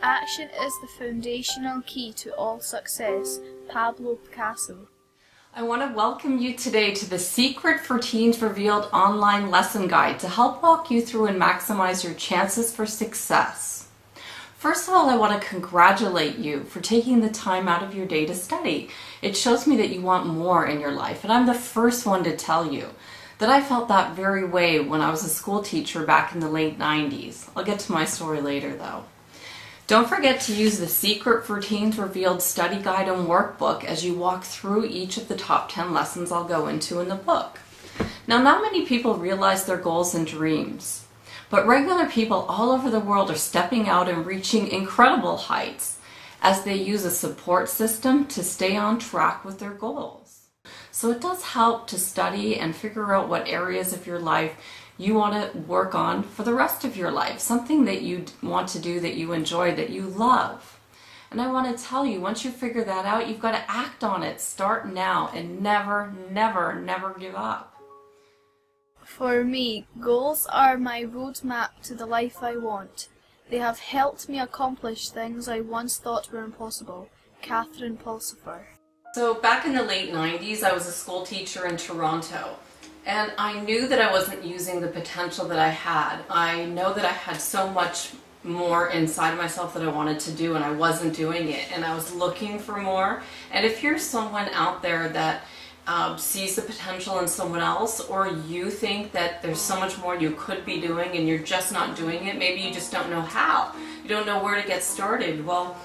Action is the foundational key to all success. Pablo Picasso. I want to welcome you today to the Secret for Teens Revealed online lesson guide to help walk you through and maximize your chances for success. First of all, I want to congratulate you for taking the time out of your day to study. It shows me that you want more in your life, and I'm the first one to tell you that I felt that very way when I was a school teacher back in the late 90s. I'll get to my story later though. Don't forget to use the Secret for Teens Revealed study guide and workbook as you walk through each of the top 10 lessons I'll go into in the book. Now, not many people realize their goals and dreams, but regular people all over the world are stepping out and reaching incredible heights as they use a support system to stay on track with their goals. So it does help to study and figure out what areas of your life you want to work on for the rest of your life, something that you want to do, that you enjoy, that you love. And I want to tell you, once you figure that out, you've got to act on it. Start now and never, never, never give up. For me, goals are my roadmap to the life I want. They have helped me accomplish things I once thought were impossible. Catherine Pulsifer. So back in the late 90s, I was a school teacher in Toronto. And I knew that I wasn't using the potential that I had. I know that I had so much more inside myself that I wanted to do, and I wasn't doing it, and I was looking for more. And if you're someone out there that sees the potential in someone else, or you think that there's so much more you could be doing and you're just not doing it, maybe you just don't know how, you don't know where to get started. Well,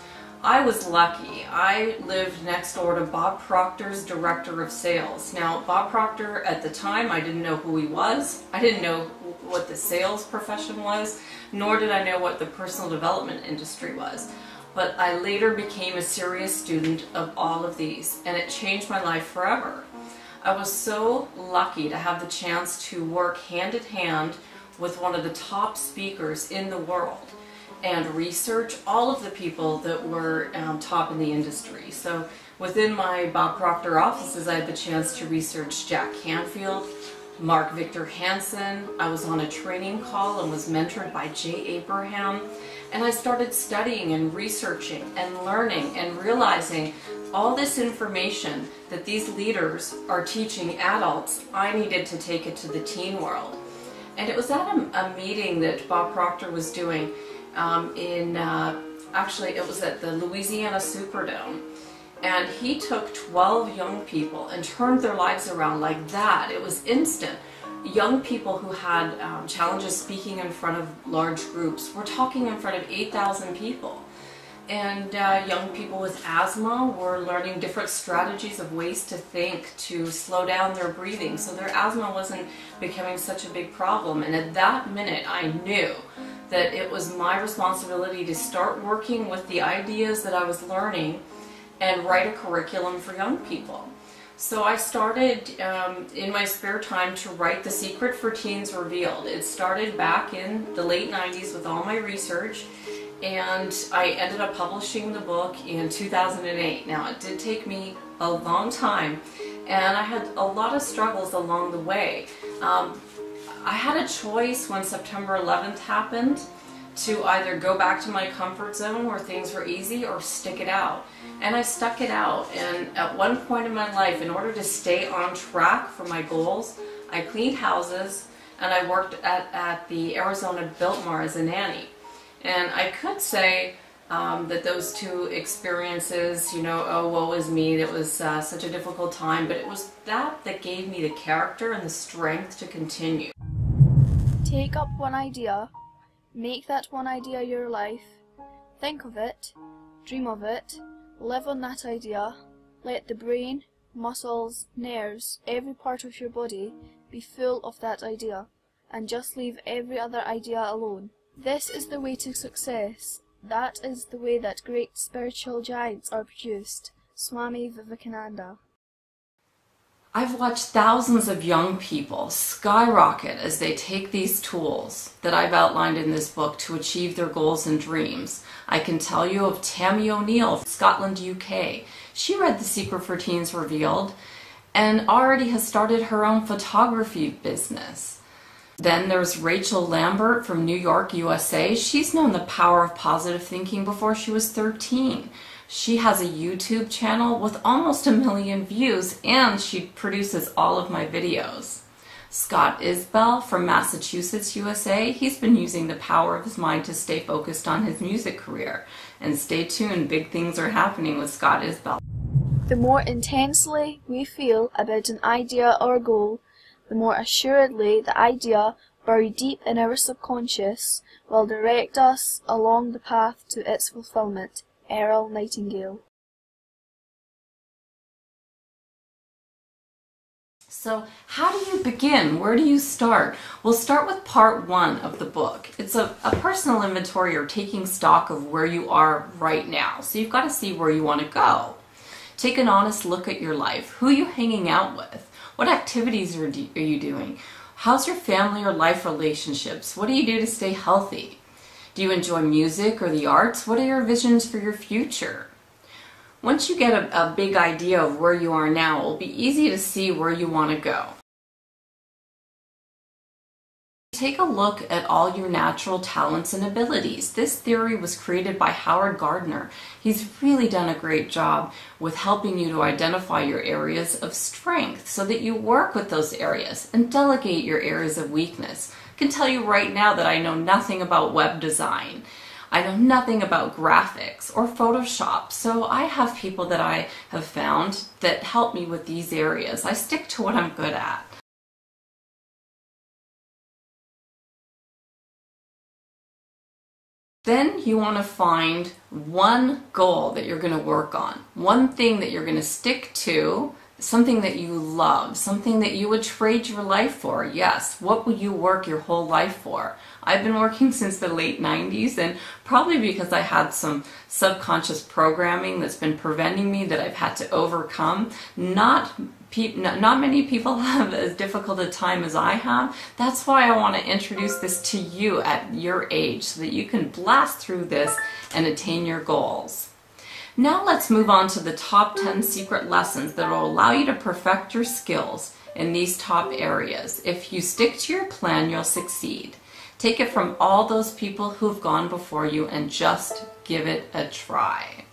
I was lucky. I lived next door to Bob Proctor's director of sales. Now, Bob Proctor, at the time, I didn't know who he was. I didn't know what the sales profession was, nor did I know what the personal development industry was. But I later became a serious student of all of these, and it changed my life forever. I was so lucky to have the chance to work hand in hand with one of the top speakers in the world and research all of the people that were top in the industry. So within my Bob Proctor offices, I had the chance to research Jack Canfield, Mark Victor Hansen. I was on a training call and was mentored by Jay Abraham. And I started studying and researching and learning and realizing all this information that these leaders are teaching adults, I needed to take it to the teen world. And it was at a meeting that Bob Proctor was doing actually it was at the Louisiana Superdome, and he took 12 young people and turned their lives around like that. It was instant. Young people who had challenges speaking in front of large groups were talking in front of 8,000 people. And young people with asthma were learning different strategies of ways to think to slow down their breathing so their asthma wasn't becoming such a big problem. And at that minute I knew that it was my responsibility to start working with the ideas that I was learning and write a curriculum for young people. So I started in my spare time to write The Secret for Teens Revealed. It started back in the late 90s with all my research, and I ended up publishing the book in 2008. Now, it did take me a long time, and I had a lot of struggles along the way. I had a choice when September 11th happened to either go back to my comfort zone where things were easy or stick it out. And I stuck it out, and at one point in my life, in order to stay on track for my goals, I cleaned houses and I worked at the Arizona Biltmore as a nanny. And I could say that those two experiences, you know, oh, woe is me, that was such a difficult time, but it was that gave me the character and the strength to continue. Take up one idea, make that one idea your life, think of it, dream of it, live on that idea, let the brain, muscles, nerves, every part of your body be full of that idea, and just leave every other idea alone. This is the way to success. That is the way that great spiritual giants are produced. Swami Vivekananda. I've watched thousands of young people skyrocket as they take these tools that I've outlined in this book to achieve their goals and dreams. I can tell you of Tammy O'Neill, Scotland, UK. She read The Secret for Teens Revealed and already has started her own photography business. Then there's Rachel Lambert from New York, USA. She's known the power of positive thinking before she was 13. She has a YouTube channel with almost 1 million views, and she produces all of my videos. Scott Isbell from Massachusetts, USA. He's been using the power of his mind to stay focused on his music career. And stay tuned, big things are happening with Scott Isbell. The more intensely we feel about an idea or goal, the more assuredly the idea, buried deep in our subconscious, will direct us along the path to its fulfillment. Earl Nightingale. So how do you begin? Where do you start? We'll start with part 1 of the book. It's a personal inventory, or taking stock of where you are right now. So you've got to see where you want to go. Take an honest look at your life. Who are you hanging out with? What activities are you doing? How's your family or life relationships? What do you do to stay healthy? Do you enjoy music or the arts? What are your visions for your future? Once you get a big idea of where you are now, it will be easy to see where you want to go. Take a look at all your natural talents and abilities. This theory was created by Howard Gardner. He's really done a great job with helping you to identify your areas of strength so that you work with those areas and delegate your areas of weakness. I can tell you right now that I know nothing about web design. I know nothing about graphics or Photoshop, so I have people that I have found that help me with these areas. I stick to what I'm good at. Then you want to find one goal that you're going to work on, one thing that you're going to stick to, something that you love, something that you would trade your life for. Yes, what would you work your whole life for? I've been working since the late 90s, and probably because I had some subconscious programming that's been preventing me, that I've had to overcome. Not many people have as difficult a time as I have. That's why I want to introduce this to you at your age, so that you can blast through this and attain your goals. Now let's move on to the top 10 secret lessons that will allow you to perfect your skills in these top areas. If you stick to your plan, you'll succeed. Take it from all those people who've gone before you and just give it a try.